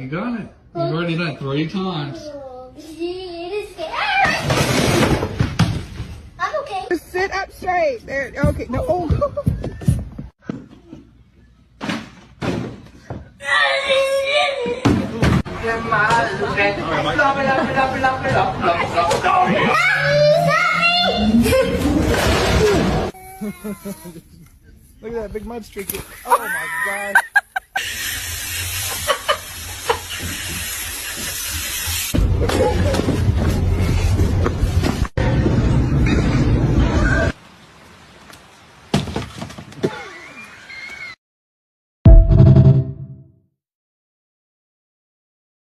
You got it. You've already done it 3 times. It is scary. I'm okay. Just sit up straight. There. Okay. No. Oh. Look at that big mud streak. Oh my gosh.